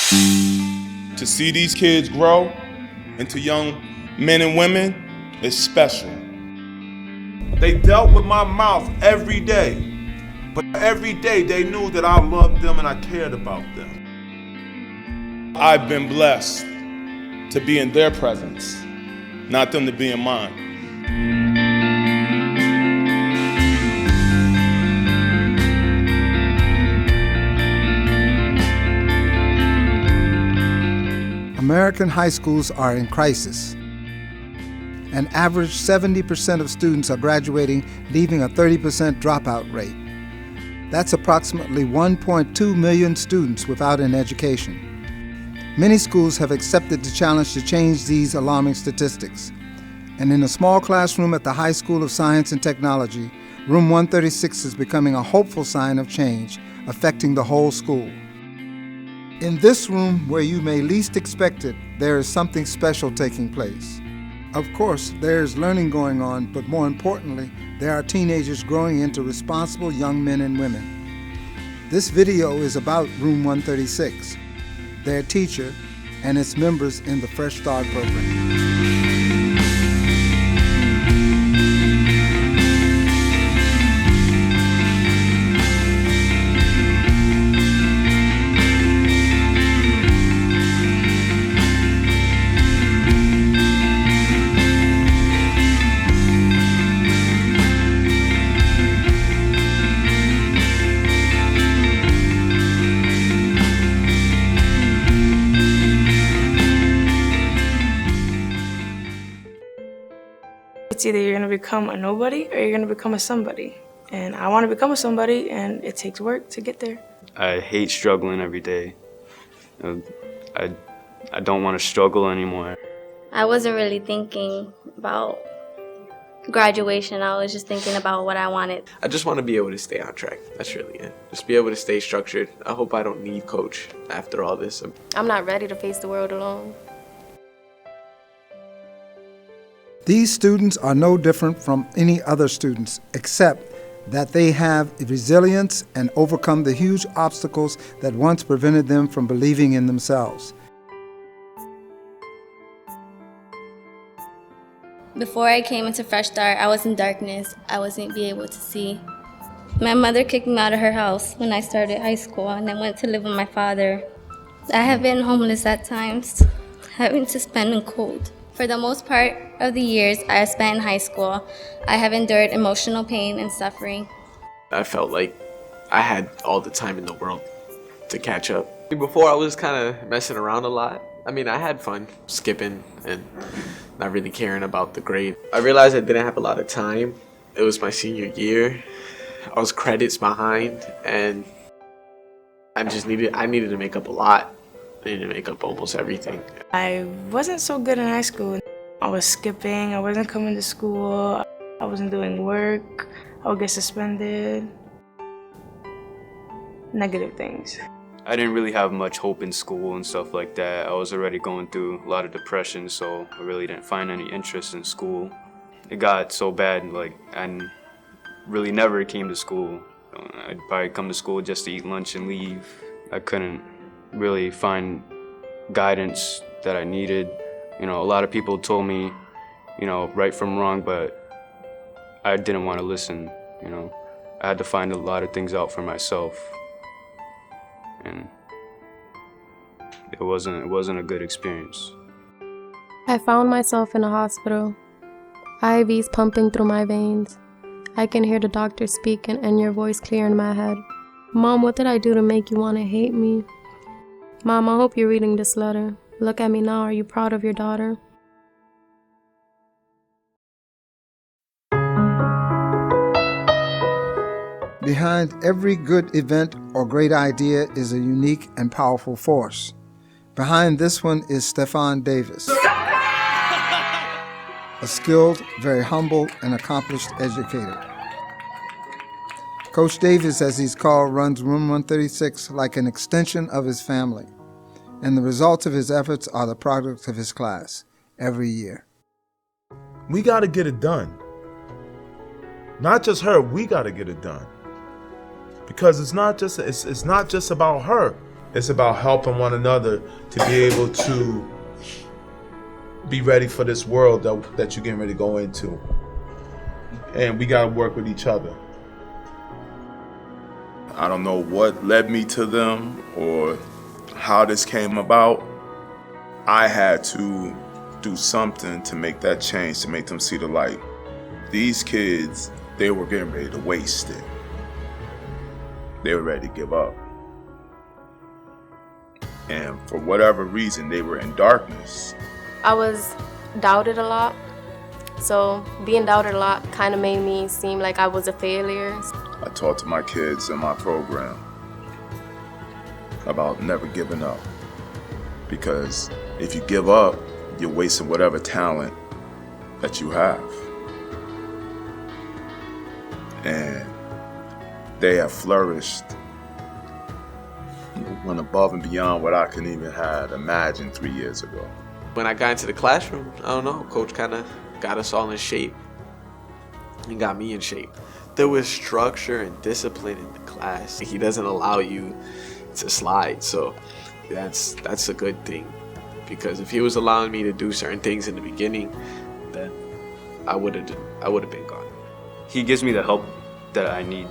To see these kids grow into young men and women is special. They dealt with my mouth every day, but every day they knew that I loved them and I cared about them. I've been blessed to be in their presence, not them to be in mine. American high schools are in crisis. An average 70% of students are graduating, leaving a 30% dropout rate. That's approximately 1.2 million students without an education. Many schools have accepted the challenge to change these alarming statistics. And in a small classroom at the High School of Science and Technology, room 136 is becoming a hopeful sign of change, affecting the whole school. In this room, where you may least expect it, there is something special taking place. Of course, there is learning going on, but more importantly, there are teenagers growing into responsible young men and women. This video is about room 136, their teacher, and its members in the Fresh Start program. It's either you're gonna become a nobody or you're gonna become a somebody. And I wanna become a somebody, and it takes work to get there. I hate struggling every day. I don't want to struggle anymore. I wasn't really thinking about graduation. I was just thinking about what I wanted. I just want to be able to stay on track. That's really it. Just be able to stay structured. I hope I don't need coach after all this. I'm not ready to face the world alone. These students are no different from any other students, except that they have resilience and overcome the huge obstacles that once prevented them from believing in themselves. Before I came into Fresh Start, I was in darkness. I wasn't be able to see. My mother kicked me out of her house when I started high school and then went to live with my father. I have been homeless at times, having to spend in cold. For the most part of the years I have spent in high school, I have endured emotional pain and suffering. I felt like I had all the time in the world to catch up. Before I was kind of messing around a lot. I mean, I had fun skipping and not really caring about the grade. I realized I didn't have a lot of time. It was my senior year. I was credits behind, and I needed to make up a lot. I needed to make up almost everything. I wasn't so good in high school. I was skipping, I wasn't coming to school, I wasn't doing work, I would get suspended. Negative things. I didn't really have much hope in school and stuff like that. I was already going through a lot of depression, so I really didn't find any interest in school. It got so bad, like, I really never came to school. I'd probably come to school just to eat lunch and leave. I couldn't really find guidance that I needed. You know, a lot of people told me, you know, right from wrong, but I didn't want to listen, you know. I had to find a lot of things out for myself. And it wasn't a good experience. I found myself in a hospital. IVs pumping through my veins. I can hear the doctor speaking and your voice clear in my head. Mom, what did I do to make you want to hate me? Mom, I hope you're reading this letter. Look at me now. Are you proud of your daughter? Behind every good event or great idea is a unique and powerful force. Behind this one is Stefan Davis, a skilled, very humble, and accomplished educator. Coach Davis, as he's called, runs Room 136 like an extension of his family, and the results of his efforts are the product of his class every year. We got to get it done. Not just her, we got to get it done. Because it's not just about her. It's about helping one another to be able to be ready for this world that you're getting ready to go into. And we gotta work with each other. I don't know what led me to them or how this came about. I had to do something to make that change, to make them see the light. These kids, they were getting ready to waste it. They were ready to give up. And for whatever reason, they were in darkness. I was doubted a lot. So being doubted a lot kind of made me seem like I was a failure. I talk to my kids in my program about never giving up. Because if you give up, you're wasting whatever talent that you have. And they have flourished, went above and beyond what I could even had imagined 3 years ago. When I got into the classroom, I don't know, Coach kind of got us all in shape and got me in shape. There was structure and discipline in the class. He doesn't allow you to slide, so that's a good thing. Because if he was allowing me to do certain things in the beginning, then I would have been gone. He gives me the help that I need,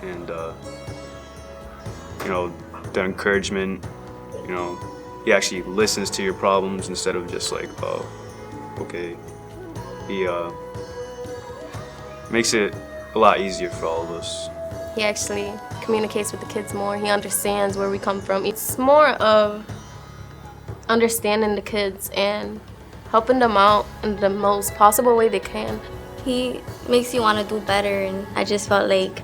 and the encouragement. He actually listens to your problems instead of just like, oh, okay. He makes it a lot easier for all of us. He actually communicates with the kids more. He understands where we come from. It's more of understanding the kids and helping them out in the most possible way they can. He makes you want to do better, and I just felt like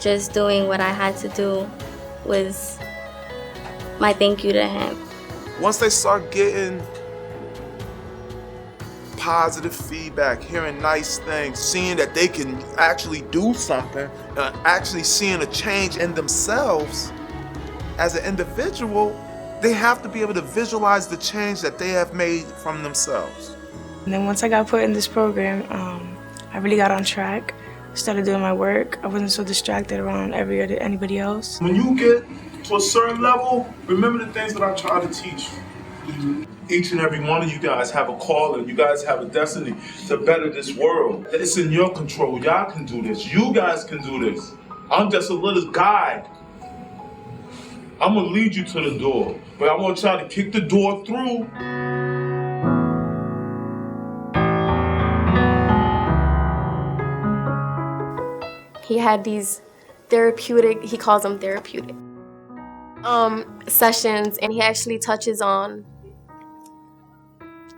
just doing what I had to do was my thank you to him. Once they start getting positive feedback, hearing nice things, seeing that they can actually do something, actually seeing a change in themselves as an individual, they have to be able to visualize the change that they have made from themselves. And then once I got put in this program, I really got on track. Started doing my work. I wasn't so distracted around anybody else. When you get to a certain level, remember the things that I try to teach you. Each and every one of you guys have a calling. You guys have a destiny to better this world. It's in your control. Y'all can do this. You guys can do this. I'm just a little guide. I'm gonna lead you to the door, but I want y'all to kick the door through. He had these therapeutic, he calls them therapeutic, sessions, and he actually touches on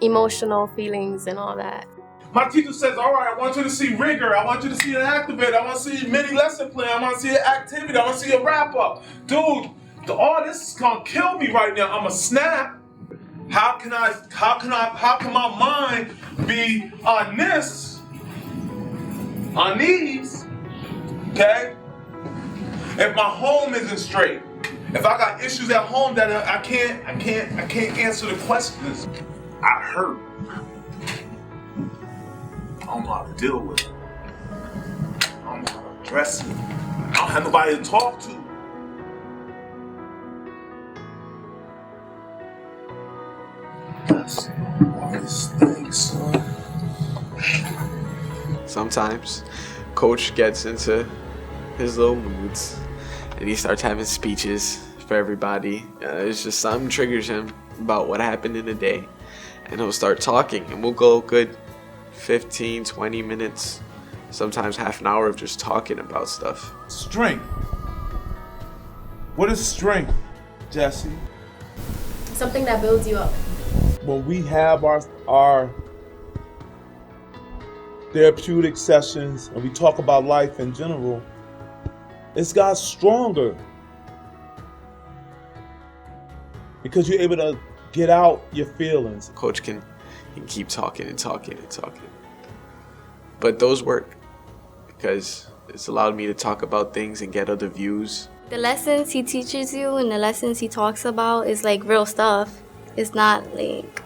emotional feelings and all that. My teacher says, all right, I want you to see rigor. I want you to see an activate. I want to see a mini lesson plan. I want to see an activity. I want to see a wrap up. Dude, all this is gonna kill me right now. I'm a snap. How can my mind be on these, okay? If my home isn't straight, if I got issues at home that I can't answer the questions, I hurt. I don't know how to deal with it. I don't know how to address it. I don't have nobody to talk to. That's the hardest thing, son. Sometimes Coach gets into his little moods and he starts having speeches for everybody. It's just something triggers him about what happened in the day, and he'll start talking, and we'll go a good 15, 20 minutes, sometimes half an hour of just talking about stuff. Strength. What is strength, Jesse? Something that builds you up. When we have our therapeutic sessions and we talk about life in general, it's got stronger because you're able to get out your feelings. Coach can keep talking and talking and talking. But those work because it's allowed me to talk about things and get other views. The lessons he teaches you and the lessons he talks about is like real stuff. It's not like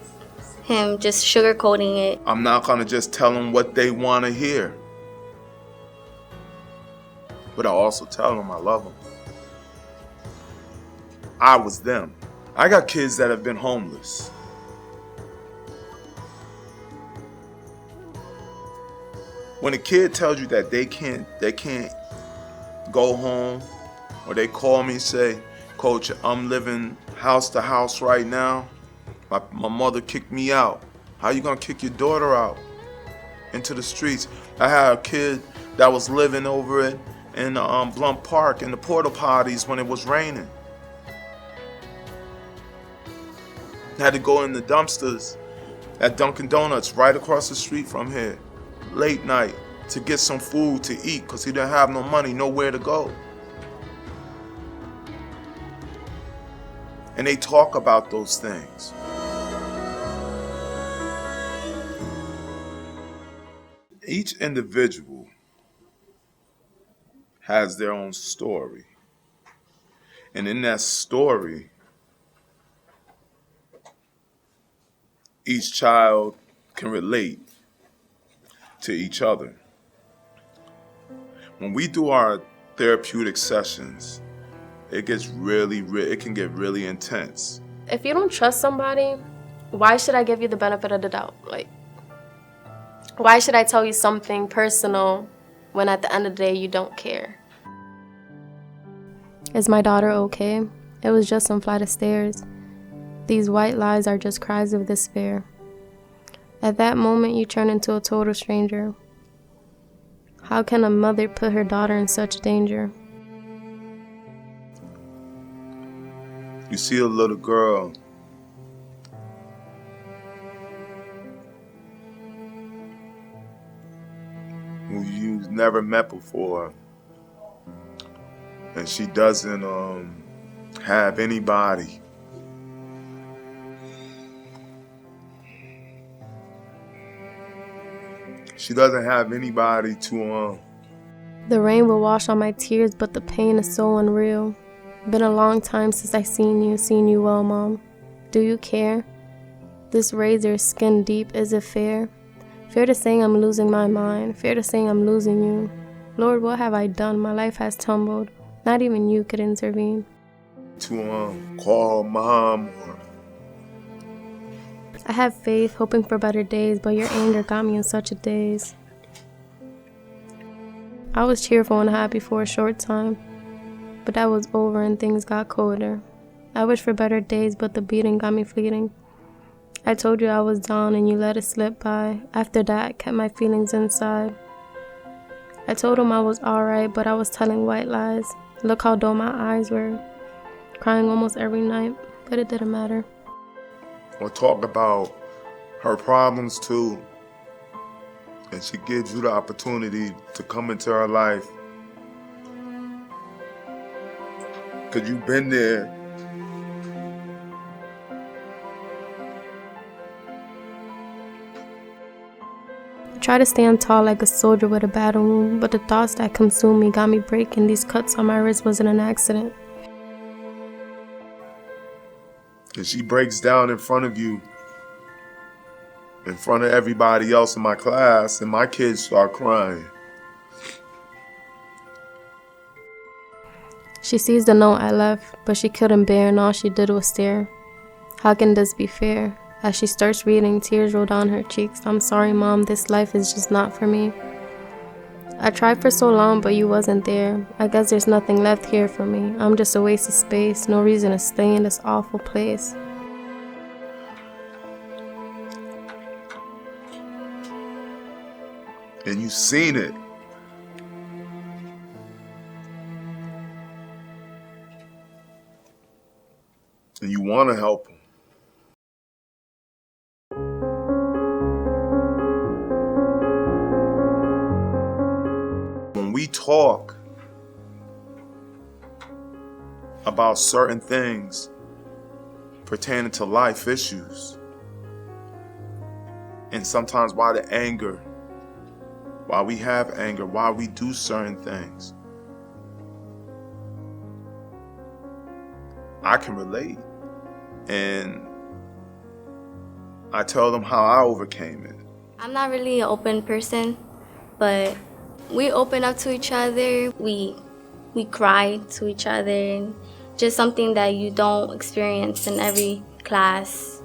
him just sugarcoating it. I'm not gonna just tell them what they want to hear, but I also tell them I love them. I was them. I got kids that have been homeless. When a kid tells you that they can't go home, or they call me and say, Coach, I'm living house to house right now. My mother kicked me out. How you gonna kick your daughter out into the streets? I had a kid that was living over it in Blunt Park in the porta potties when it was raining. Had to go in the dumpsters at Dunkin' Donuts right across the street from here, late night, to get some food to eat because he didn't have no money, nowhere to go. And they talk about those things. Each individual has their own story. And in that story, each child can relate to each other. When we do our therapeutic sessions, it can get really intense. If you don't trust somebody, why should I give you the benefit of the doubt? Like, why should I tell you something personal when at the end of the day you don't care? Is my daughter okay? It was just some flight of stairs. These white lies are just cries of despair. At that moment, you turn into a total stranger. How can a mother put her daughter in such danger? You see a little girl who you've never met before, and she doesn't have anybody. She doesn't have anybody to The rain will wash all my tears, but the pain is so unreal. Been a long time since I seen you well, Mom. Do you care? This razor is skin deep, is it fair? Fair to say I'm losing my mind, fair to say I'm losing you. Lord, what have I done? My life has tumbled. Not even you could intervene. To call Mom or... I have faith, hoping for better days, but your anger got me in such a daze. I was cheerful and happy for a short time, but that was over and things got colder. I wished for better days, but the beating got me fleeting. I told you I was down and you let it slip by. After that, I kept my feelings inside. I told him I was alright, but I was telling white lies. Look how dull my eyes were, crying almost every night, but it didn't matter. Or talk about her problems too. And she gives you the opportunity to come into her life. Because you've been there. I tried to stand tall like a soldier with a battle wound, but the thoughts that consumed me got me breaking. These cuts on my wrist wasn't an accident. And she breaks down in front of you, in front of everybody else in my class, and my kids start crying. She sees the note I left, but she couldn't bear, and all she did was stare. How can this be fair? As she starts reading, tears roll down her cheeks. I'm sorry, Mom, this life is just not for me. I tried for so long, but you wasn't there. I guess there's nothing left here for me. I'm just a waste of space, no reason to stay in this awful place. And you've seen it. And you want to help them. When we talk about certain things pertaining to life issues, and sometimes why the anger, why we have anger, why we do certain things, I can relate. And I tell them how I overcame it. I'm not really an open person, but we open up to each other. We cry to each other, and just something that you don't experience in every class.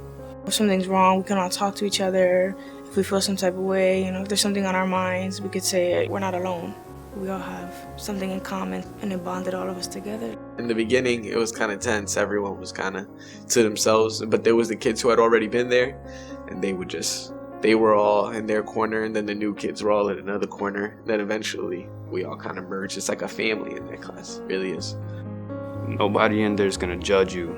If something's wrong, we can all talk to each other. If we feel some type of way, if there's something on our minds, we could say it. We're not alone. We all have something in common, and it bonded all of us together. In the beginning, it was kind of tense. Everyone was kind of to themselves, but there was the kids who had already been there, and they were all in their corner, and then the new kids were all in another corner. Then eventually, we all kind of merged. It's like a family in that class. It really is. Nobody in there is going to judge you.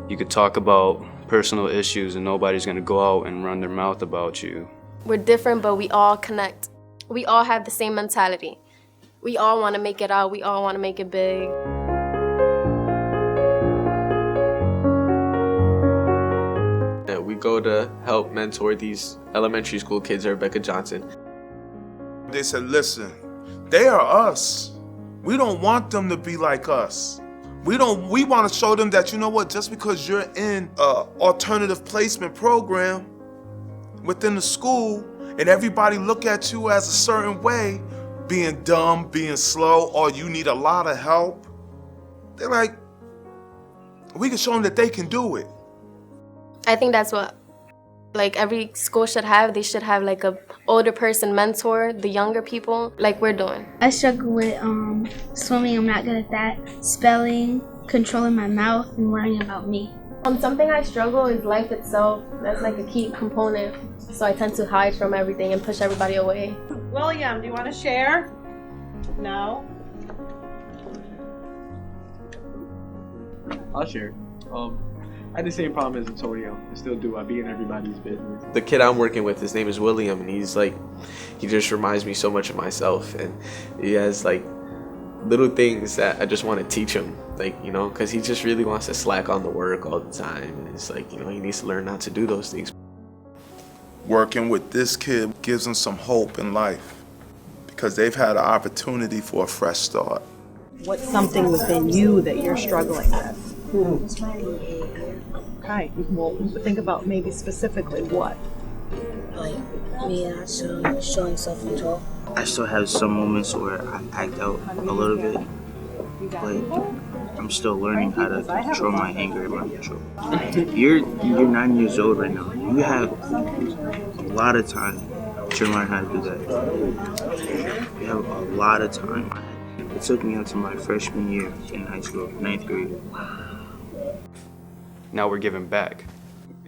You could talk about personal issues and nobody's going to go out and run their mouth about you. We're different, but we all connect. We all have the same mentality. We all want to make it out. We all want to make it big. We go to help mentor these elementary school kids at Rebecca Johnson. They said, listen, they are us. We don't want them to be like us. We want to show them that, just because you're in an alternative placement program within the school and everybody look at you as a certain way, being dumb, being slow, or you need a lot of help, they're like, we can show them that they can do it. I think that's what every school should have. They should have a older person mentor the younger people like we're doing. I struggle with swimming. I'm not good at that. Spelling, controlling my mouth, and worrying about me. Something I struggle is life itself. That's a key component. So I tend to hide from everything and push everybody away. William, do you want to share? No? I'll share. I had the same problem as Antonio. I still do. I be in everybody's business. The kid I'm working with, his name is William, and he just reminds me so much of myself. And he has little things that I just want to teach him, because he just really wants to slack on the work all the time. And it's he needs to learn how to do those things. Working with this kid gives them some hope in life because they've had an opportunity for a fresh start. What's something within you that you're struggling with? Okay, well, think about maybe specifically what. Me not showing self-control. I still have some moments where I act out a little bit, but I'm still learning how to control my anger and my control. You're 9 years old right now. You have a lot of time to learn how to do that. You have a lot of time. It took me until my freshman year in high school, 9th grade. Now we're giving back.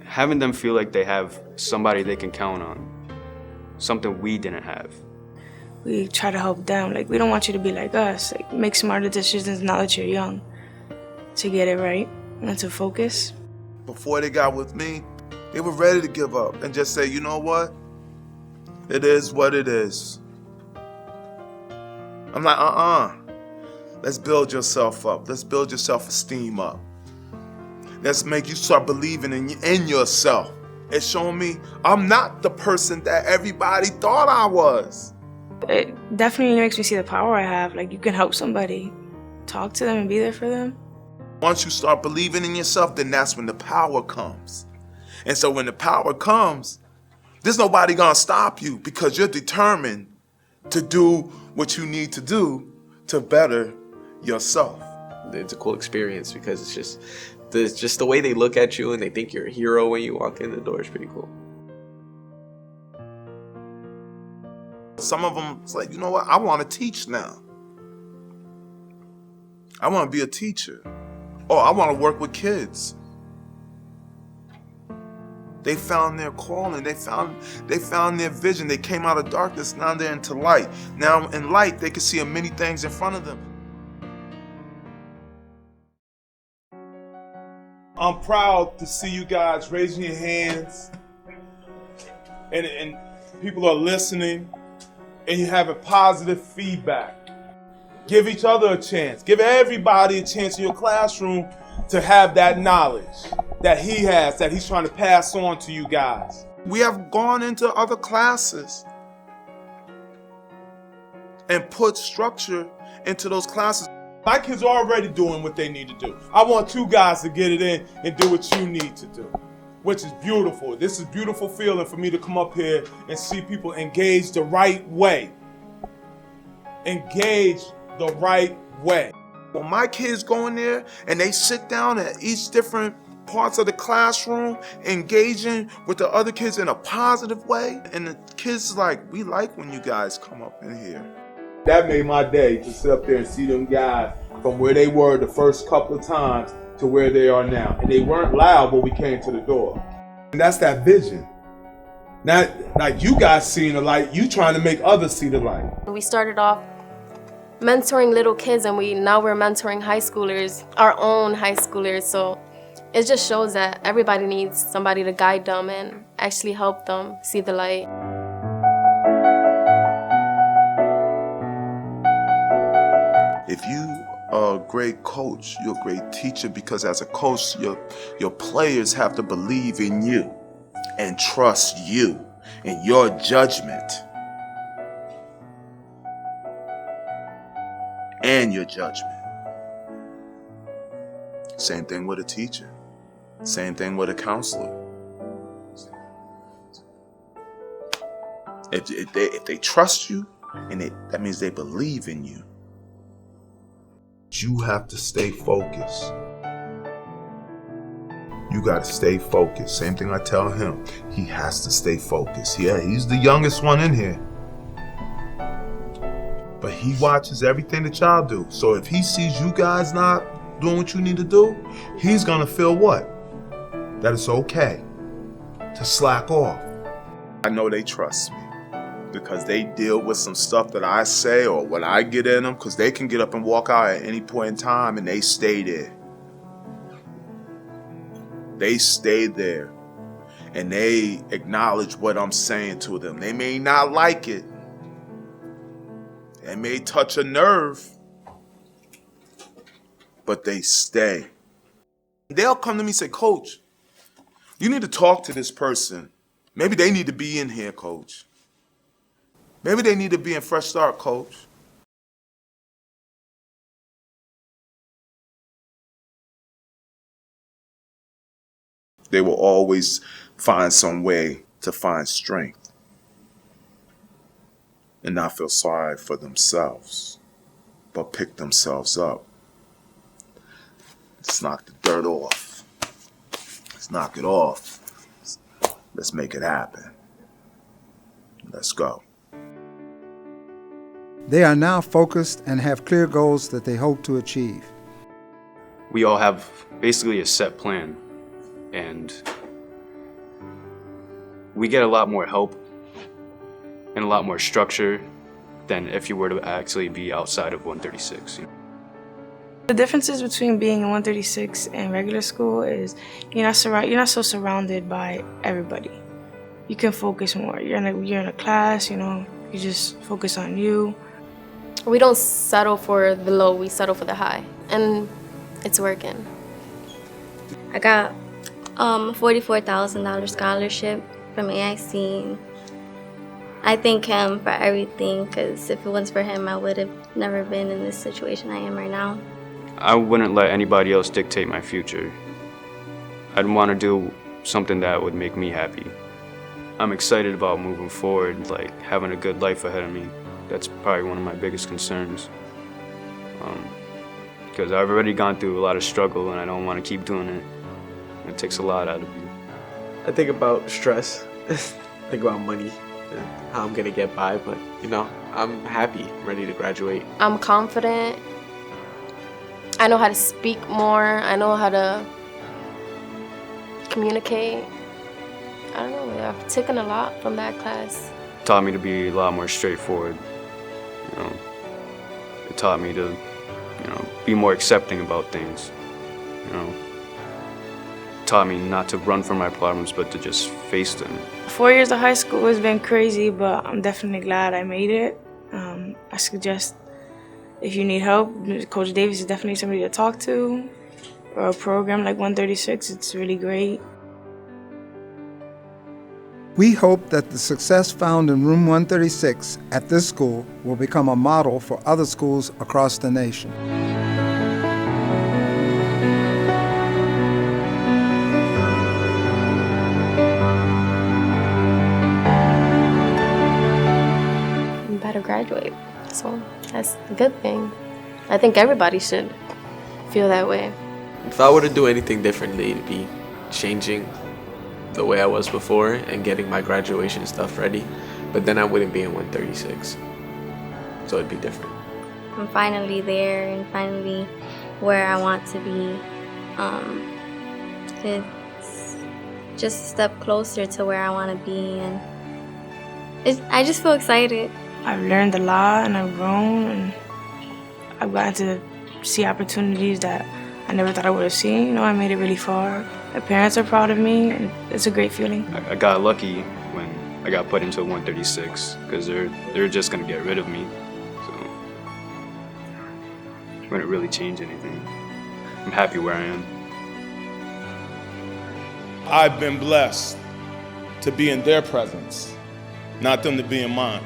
Having them feel like they have somebody they can count on. Something we didn't have. We try to help them. We don't want you to be like us. Make smarter decisions now that you're young. To get it right and to focus. Before they got with me, they were ready to give up and just say, you know what? It is what it is. I'm like, Let's build yourself up. Let's build your self-esteem up. Let's make you start believing in yourself. It's showing me I'm not the person that everybody thought I was. It definitely makes me see the power I have. You can help somebody. Talk to them and be there for them. Once you start believing in yourself, then that's when the power comes. And so when the power comes, there's nobody gonna stop you because you're determined to do what you need to do to better yourself. It's a cool experience because it's just the way they look at you and they think you're a hero when you walk in the door is pretty cool. Some of them, it's you know what? I want to teach now. I want to be a teacher. Oh, I want to work with kids. They found their calling. They found their vision. They came out of darkness. Now they're into light. Now in light, they can see many things in front of them. I'm proud to see you guys raising your hands and people are listening and you have a positive feedback. Give each other a chance. Give everybody a chance in your classroom to have that knowledge that he has, that he's trying to pass on to you guys. We have gone into other classes and put structure into those classes. My kids are already doing what they need to do. I want you guys to get it in and do what you need to do, which is beautiful. This is a beautiful feeling for me to come up here and see people engage the right way. Engage the right way. When my kids go in there and they sit down at each different parts of the classroom, engaging with the other kids in a positive way, and the kids like, we like when you guys come up in here. That made my day to sit up there and see them guys from where they were the first couple of times to where they are now. And they weren't loud when we came to the door. And that's that vision. Not like you guys seeing the light, you trying to make others see the light. We started off mentoring little kids, and now we're mentoring high schoolers, our own high schoolers. So it just shows that everybody needs somebody to guide them and actually help them see the light. If you are a great coach, you're a great teacher, because as a coach, your players have to believe in you and trust you and your judgment. And your judgment. Same thing with a teacher. Same thing with a counselor. If they trust you, and that means they believe in you. You have to stay focused. You got to stay focused. Same thing I tell him. He has to stay focused. Yeah, he's the youngest one in here. But he watches everything that y'all do. So if he sees you guys not doing what you need to do, he's gonna feel what? That it's okay to slack off. I know they trust me because they deal with some stuff that I say or what I get in them, because they can get up and walk out at any point in time and they stay there. They stay there and they acknowledge what I'm saying to them. They may not like it. It may touch a nerve, but they stay. They'll come to me and say, Coach, you need to talk to this person. Maybe they need to be in here, Coach. Maybe they need to be in Fresh Start, Coach. They will always find some way to find strength and not feel sorry for themselves, but pick themselves up. Let's knock the dirt off. Let's knock it off. Let's make it happen. Let's go. They are now focused and have clear goals that they hope to achieve. We all have basically a set plan, and we get a lot more help and a lot more structure than if you were to actually be outside of 136. The differences between being in 136 and regular school is you're not so surrounded by everybody. You can focus more. You're in a class, you just focus on you. We don't settle for the low, we settle for the high, and it's working. I got $44,000 scholarship from AIC. I thank him for everything, because if it wasn't for him, I would have never been in this situation I am right now. I wouldn't let anybody else dictate my future. I'd want to do something that would make me happy. I'm excited about moving forward, like having a good life ahead of me. That's probably one of my biggest concerns. Because I've already gone through a lot of struggle and I don't want to keep doing it. It takes a lot out of you. I think about stress, think about money, and how I'm gonna get by, but I'm happy, I'm ready to graduate. I'm confident. I know how to speak more. I know how to communicate. I don't know, I've taken a lot from that class. It taught me to be a lot more straightforward. It taught me to, be more accepting about things. It taught me not to run from my problems, but to just face them. 4 years of high school has been crazy, but I'm definitely glad I made it. I suggest if you need help, Coach Davis is definitely somebody to talk to, or a program like 136, it's really great. We hope that the success found in Room 136 at this school will become a model for other schools across the nation. I'm about to graduate, so that's a good thing. I think everybody should feel that way. If I were to do anything differently, it'd be changing the way I was before and getting my graduation stuff ready. But then I wouldn't be in 136. So it'd be different. I'm finally there and finally where I want to be. It's just a step closer to where I want to be, and I just feel excited. I've learned a lot and I've grown, and I've gotten to see opportunities that I never thought I would have seen. You know, I made it really far. My parents are proud of me, and it's a great feeling. I got lucky when I got put into 136 because they're just gonna get rid of me, so it wouldn't really change anything. I'm happy where I am. I've been blessed to be in their presence, not them to be in mine.